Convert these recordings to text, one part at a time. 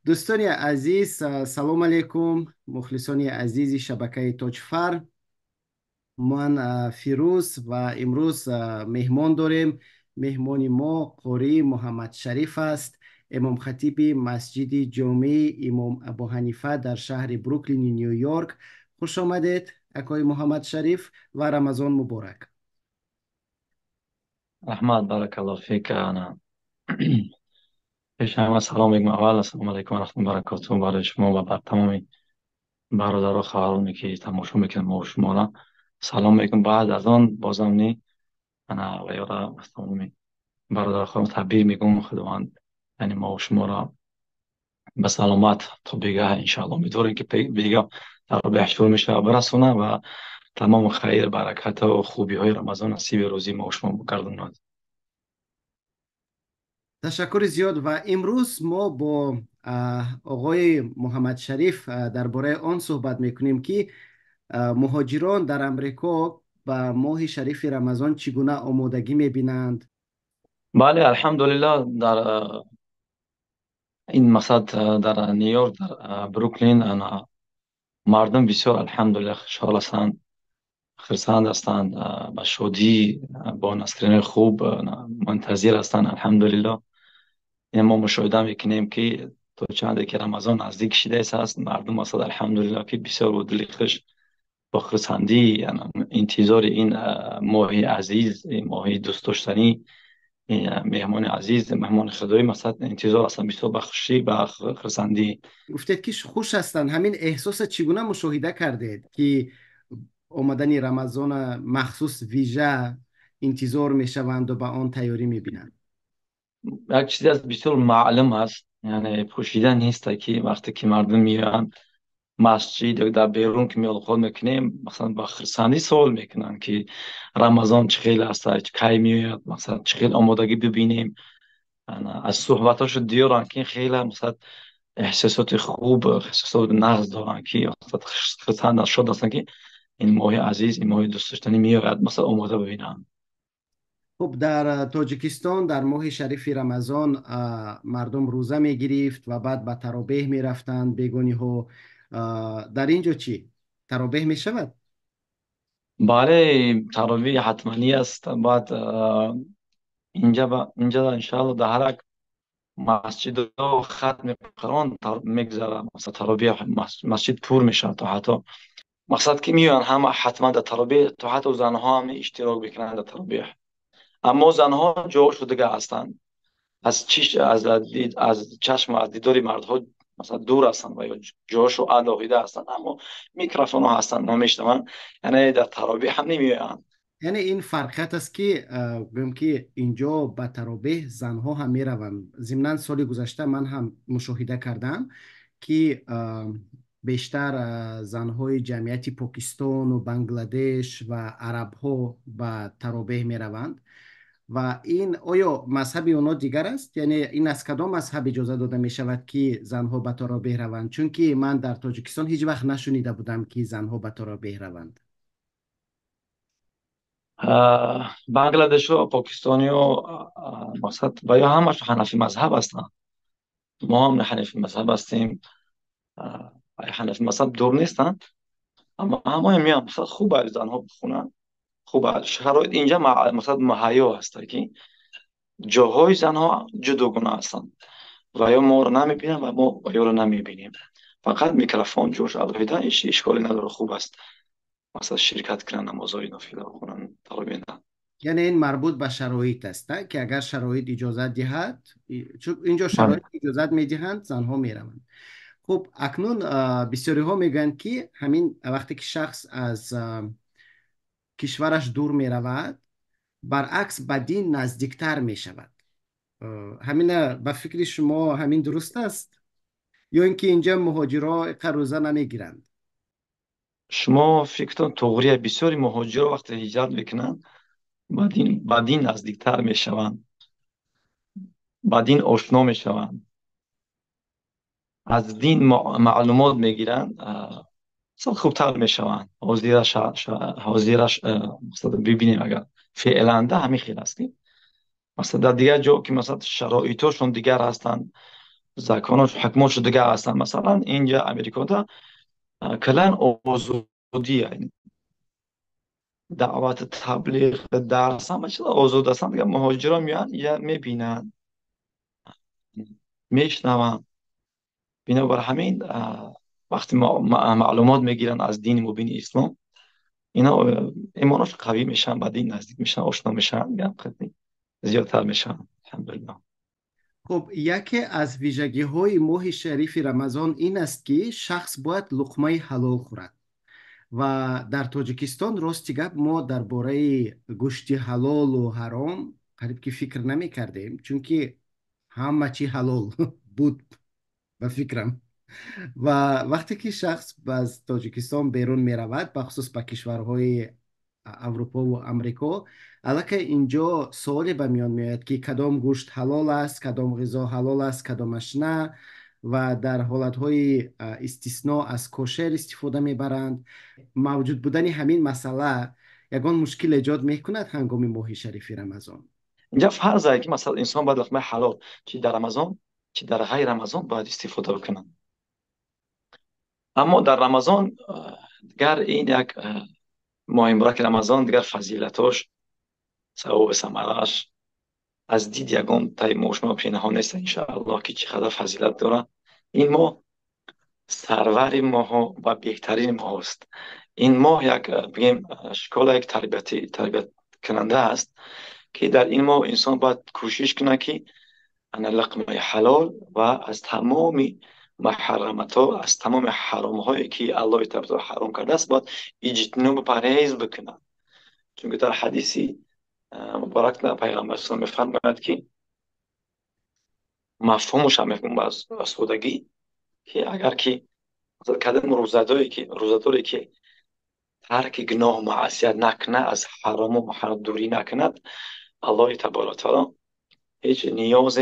دوستانی عزیز، سلام علیکم. مخلصانی عزیز شبکه تاج فر. من فیروز و امروز مهمان داریم. مهمان ما قاری محمد شریف است، امام خطیب مسجد جامع امام ابو حنیفه در شهر بروکلین نیویورک. خوش آمدید اکای محمد شریف و رمضان مبارک. احمد بارک الله فیک. انا پیش همه سلام میگم. اول السلام علیکم و رحمت الله و برکاته برای شما و بر تمام برادر و خواهرانی که تماشا میکنن ما و شما را سلام میگم. بعد از آن بازم نی انا و یارا تمام برادر و خواهران تبریک میگم. خداوند یعنی ما و شما را به سلامت تا بیگاه انشاءالله امیدواریم که بیگاه در به شروع میشه و برسونه و تمام خیر برکت و خوبی های رمضان نصیب روزی ما و شما بگرداند. تشکر زیاد. و امروز ما با آقای محمد شریف درباره آن صحبت میکنیم که مهاجران در امریکا به ماه شریف رمضان چگونه آمادگی میبینند. بله الحمدلله در این مقصد در نیویورک در بروکلین مردم بسیار الحمدلله خوشحال هستند، خرسند هستند، به شادی با نسرین خوب منتظر هستند الحمدلله. این ما مشاهده میکنیم که تا چند که رمضان نزدیک شده است مردم هستند الحمدلله که بسیار با دل خوش با خرسندی انتظار این ماه عزیز، این ماه دوست داشتنی، این مهمان عزیز، مهمان خدایی مثلا انتظار هستند بسیار بخشی و خرسندی. گفتید که خوش هستند. همین احساس چگونه مشاهده کردید که آمدن رمضان مخصوص ویژه انتظار میشوند و به آن تیاری میبینند؟ یک چیزی از بسیار معلوم است، یعنی پوشیدن نیست که وقتی که مردم میان مسجد یا در بیرون که ملاقات میکنیم مثلا با خرسندی سوال میکنن که رمضان چه خیلی است، کی میاد، مثلا چه خیلی آمادگی ببینیم. از صحبتاش دیارن که خیلی مثلا احساسات خوب، احساسات نقص دارن که مثلا خرسند شد هستن که این ماه عزیز، این ماه دوست داشتنی میاد مثلا آماده ببینن. خب، در تاجیکستان در ماه شریف رمضان مردم روزه می گرفت و بعد به تراویح می رفتند بیگانی ها. در اینجا چی؟ تراویح می شود؟ بله تراویح حتمانی است. بعد اینجا انشاءالله در هر یک مسجد و ختم قرآن میگذره، مثلا تراویح مسجد پر میشه تا حتی مقصد که میان همه حتما در تراویح تا حتی زنها هم اشتراک بکنند در تراویح. اما زنها جوش دیگه هستند، از چیش از چشم و از دیدار مردها مثلا دور هستند و یا جوش و علاقیده هستند، اما میکروفون ها هستند نمیشنوند، یعنی در تراویح هم نمیآیند. یعنی این فرقیت است که گویم که اینجا به تراویح زنها هم می روند. ضمناً سال گذشته من هم مشاهده کردم که بیشتر زنهای جمعیت پاکستان و بنگلادش و عرب ها به تراویح می روند. و این آیا مذهب اونا دیگر است؟ یعنی این از کدام مذهب اجازه داده می شود که زنها به تراویح روند؟ چون که من در تاجیکستان هیچ وقت نشنیده بودم که زنها به تراویح روند. بنگلادش و پاکستانی و مقصد و یا همش حنفی مذهب هستند. ما هم حنفی مذهب هستیم. حنفی مذهب دور نیستند، اما همه میان مثلا خوب از زنها بخونن. خوب از شرایط اینجا مثلا مهیا هست که جاهای زنها جداگانه هستند و یا ما رو نمیبینن و ما یا رو نمیبینیم. فقط میکروفون جوش الهیده ایش اشکالی نداره، خوب است مثلا شرکت کنن، نمازهای نافله بخونن، تراویح. یعنی این مربوط به شرایط است، نه؟ که اگر شرایط اجازه دهد، چون اینجا بله. شرایط اجازت می دهند زنها می روند. خب اکنون بسیاری ها میگن که همین وقتی که شخص از کشورش دور می رود، برعکس به دین نزدیکتر می شود. همین به فکر شما همین درست است؟ یا اینکه اینجا مهاجرا روزه نمی گیرند؟ شما فکر کن توغری بسیاری مهاجر وقتی هجرت میکنن با دین نزدیکتر میشوند، با دین آشنا میشوند، از دین معلومات میگیرند، اصلا خوبتر میشوند. حاضرش مثلا ببینیم اگر فعلا ده همین خیلی است که مثلا در دیگر جا که مثلا شرایطشون دیگر هستند، законош ҳукмошу дигар ҳастанд. Масалан, инҷа Америкода калан озодӣ, яъни даъвати таблиғ, дарс ҳама чиза озод ҳастанд. Дигар муҳоҷирон меоянд, ия мебинанд, мешнаванд. Бинобар ҳамин вақте маълумот мегиранд аз дини мубини ислом, ино имонош қавӣ мешаванд, ба дин наздик мешаванд, ошно мешаванд, қадри зиёдтар мешаванд. алҳамдулиллаҳ. خب یکی از ویژگی های ماه شریف رمضان این است که شخص باید لقمه حلال خورد و در تاجیکستان راستی گپ ما درباره گوشت حلال و حرام قریب که فکر نمی کردیم چون که همه چی حلال بود به فکرم. و وقتی که شخص از تاجیکستان بیرون می رود بخصوص به کشورهای اروپا و امریکا، البته اینجا سوالی به میان میاد که کدام گوشت حلال است، کدام غذا حلال است، کدامش نه، و در حالتهای استثناء از کوشر استفاده میبرند. موجود بودن همین مسئله یگان مشکل ایجاد میکند هنگام ماه شریف رمضان. اینجا فرض که مثلا انسان باید لقمه حلال چی در رمضان چی در غیر رمضان باید استفاده بکنن. اما در رمضان دیگر این یک ماه مبارک رمضان دیگر فضیلتاش، ثواب ثمرش از دید یگان تای مشما پنهان نیست انشاءالله که چقدر فضیلت داره. این ماه سرور ماه و بهترین ماه است. این ماه یک بگیم شکل یک تربیت کننده است که در این ماه انسان باید کوشش کنه که انا لقمه حلال و از تمام محرمات ها، از تمام حرام هایی که الله تعالی حرام کرده است باید اجتناب پرهیز بکنه. چون در حدیثی مبارک نه پیغمبر صلی الله علیه و میفرماید که مفهومش هم میگم از سادگی که اگر که مثلا کدام روزداری که ترک گناه و معصیت نکنه، از حرام و محرم دوری نکند، الله تعالی هیچ نیاز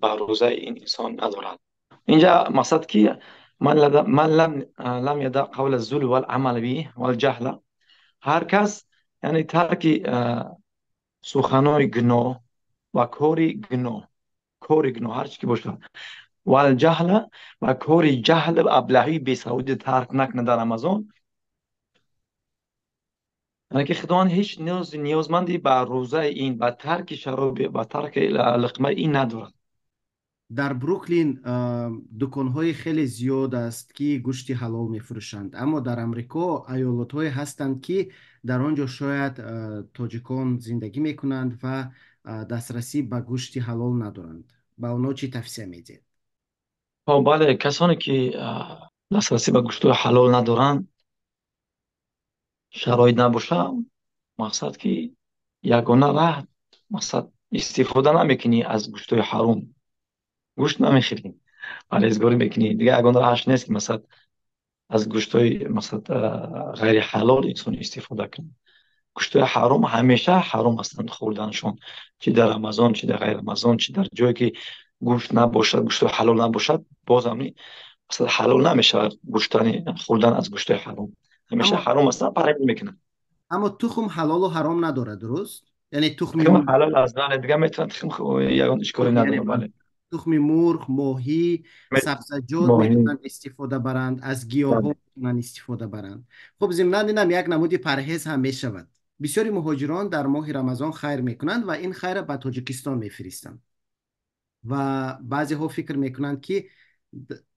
به روزه این انسان ندارد. اینجا مقصد که من لم یدع قول الزور والعمل به والجهل، هر کس یعنی ترک سخنای گناه و کاری گناه هر چی که باشه والجهل و کاری جهل ابلهی بیسعودی ترک نکنه در رمضان، یعنی که خداوند هیچ نیازمندی به روزه این، به ترک شراب، به ترک لقمه این ندارد. در بروکلین دکان‌های خیلی زیاد است که گوشت حلال می‌فروشند، اما در امریکا ایالت‌های هستند که در آنجا شاید تاجیکان زندگی می‌کنند و دسترسی به گوشت حلال ندارند. با اونا چی توصیه می‌دید؟ بله، کسانی که دسترسی به گوشت حلال ندارند، شرایط نباشه، مقصد که یگانه راه مقصد استفاده نمیکنی از گوشت حرام، گوشت نمیخوری، پرهیزگاری میکنی دیگه. یگانه راهش نیست که مثلا از گوشت های مثلا غیر حلال انسان استفاده کنه. گوشت حرام همیشه حرام هستند خوردنشون، چی در رمضان چی در غیر رمضان، چی در جایی که گوشت نباشد، گوشت حلال نباشد، باز هم مثلا حلال نمیشه خوردن از گوشت حرام، همیشه اما حرام هستند، پرهیز میکنن. تخم حلال و حرام نداره، درست؟ یعنی تخم تخم مرغ. حلال از نان دیگه میتونن، تخم یگان اشکالی یعنی نداره. بله، تخم مرغ، ماهی، سبزیجات ماهی. میتونن استفاده برند، از گیاها میتونن استفاده برند. خب ضمن اینم یک نمودی پرهیز هم میشود. بسیاری مهاجران در ماه رمضان خیر میکنند و این خیر به تاجیکستان میفرستند و بعضی ها فکر میکنند که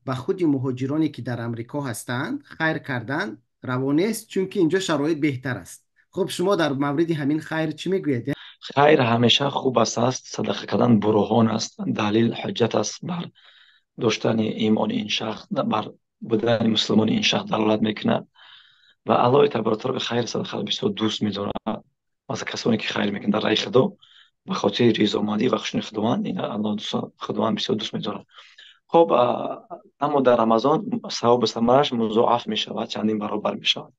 به خود مهاجرانی که در امریکا هستند خیر کردن روانه است چون که اینجا شرایط بهتر است. خب شما در مورد همین خیر چی میگویید؟ خیر همیشه خوب است. صدقه کردن برهان است، دلیل حجت است بر داشتن ایمان این شخص، بر بودن مسلمان این شخص دلالت میکند و الله تبارک به خیر صدقه بسیار دوست می‌دارد. مثلا کسانی که خیر میکنند در راه خدا به خاطر رضامندی و خشنوی خداوند، این الله خداوند بسیار دوست می‌دارد. خب اما در رمضان ثواب و ثمرش مضاعف می شود، چندین برابر می شود.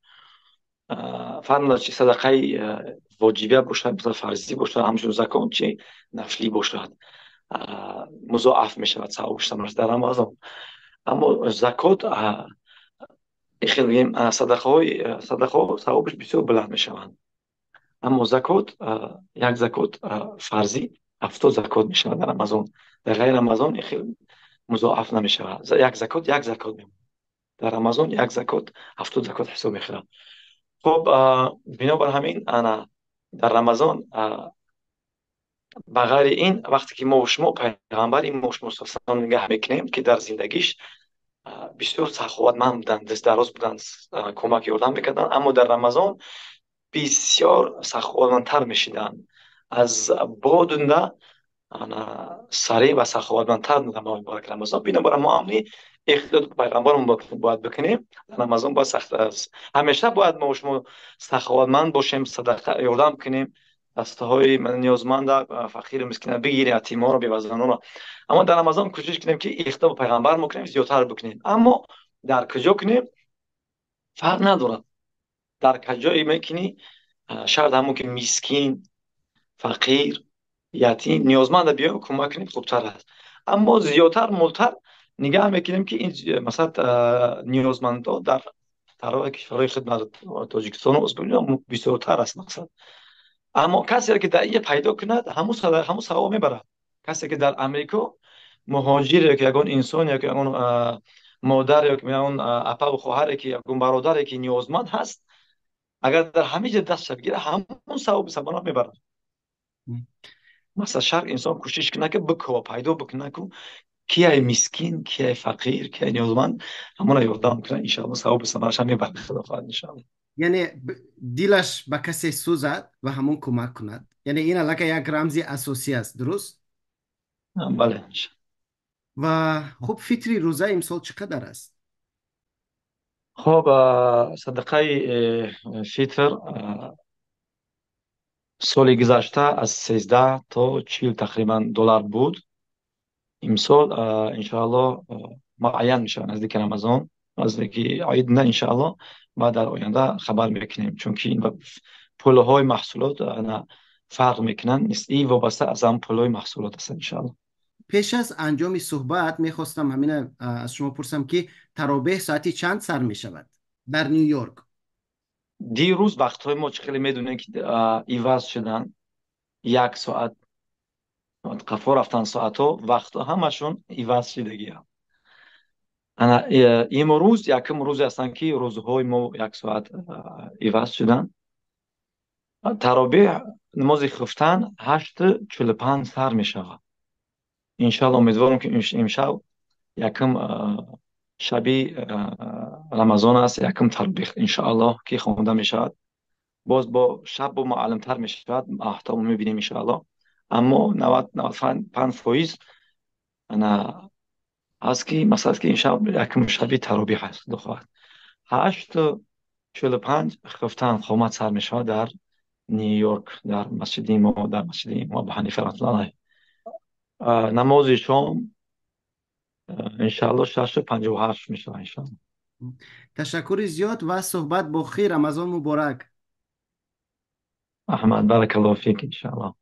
فرض چی صدقه واجبه باشد، مثلا فرضی باشد، همچون زکات چی نفلی باشد، مضاعف می شود ثواب و ثمرش در رمضان. اما زکات خیلی بگیم صدقه ثوابش بسیار بلند می شوند. اما زکات یک زکات فرضی 70 زکات می شود در رمضان. در غیر رمضان خیلی مضاعف نمیشود. یک زکات یک زکات میمونه. در رمضان یک زکات 70 زکات حساب میخوره. خب بنابر همین انا در رمضان بغیر این وقتی که ما و شما پیغمبر این ما و شما صلی الله علیه و آله نگاه میکنیم که در زندگیش بسیار سخاوتمند بودند، دست دراز بودند، کمک یاردن میکردند، اما در رمضان بسیار سخاوتمندتر میشیدند از بادنده. انا سریع و سخاوتمندتر در ماه مبارک رمضان. بنابراین ما هم اقتداد پیغمبرمون باید بکنیم. در رمضان باید سخت است، همیشه باید ما و شما سخاوتمند باشیم، صدقه یاردن کنیم، دسته های نیازمند فقیر مسکین بگیریم، یتیم ها رو، بی‌وزنان رو. اما در رمضان کوشش کنیم که اقتدای پیغمبر میکنیم زیادتر بکنیم. اما در کجا کنیم فرق ندارد. در کجایی میکنی شاید همون که مسکین، فقیر، یتیم، نیازمند بیایم کمک کنیم خوبتر است. اما زیادتر ملتر نگاه میکنیم که این مثلا نیازمندا در طرف کشورهای خدمت تاجیکستان و ازبکستان بسیارتر است مثلا. اما کسی که در این پیدا کند همون ثواب میبرد. کسی که در امریکا مهاجر، که یگان انسان، یا که یگان مادر، یا که یگان اپا و خواهر، که یگان برادر که نیازمند هست، اگر در همه جا دست بگیره همون ثواب سبحانه میبرد. مثلا شرق انسان کوشش کنه که بکو پیدا بکنه که کیه مسکین، کیه فقیر، کیه نیازمند، همون رو یاددام کنه. ان شاء الله ثواب ثمرش هم میبرد خدا خواهد ان شاء الله. یعنی دلش به کسی سوزد و همون کمک کند، یعنی این علاقه یک رمزی اساسی است، درست؟ بله ان شاء و خب فطری روزه امسال چقدر است؟ الله. خب صدقه فطر سال گذشته از 13 تا 40 تقریبا دلار بود. امسال انشاءالله معین میشه نزدیک رمضان، نزدیک عید نه انشاءالله. ما در آینده خبر میکنیم، چون که این پوله های محصولات انا فرق میکنن. این وابسته از هم پوله های محصولات است انشاءالله. پیش از انجام صحبت میخواستم همین از شما پرسم که تراویح ساعتی چند سر می شود در نیویورک؟ دیروز وقت های ما خیلی میدونین که ایواز شدن. یک ساعت قفا رفتن، ساعت ها وقت ها همشون ایواز شدگی هم. انا امروز یکم روز هستن که روزهای ما یک ساعت ایواز شدن. تراویح نماز خفتن 8:45 سر می شود. انشالله امیدوارم که امشب یکم شبی رمضان است، یکم تراویح انشالله که خوانده می شود. باز با شب با معلم تر می شود، احتمال می بینیم انشالله. اما 95% انا از که مثلا که امشب یکم شبی تراویح است خواهد. 8:45 خفتن خامت سر می شود در نیویورک، در مسجد ما، در مسجد امام ابو حنیفه رحمة الله علیه. نماز شام انشاءالله 6:58 میشه انشاءالله. تشکر زیاد و صحبت با خیر. رمضان مبارک. احمد بارک الله فیک انشاءالله.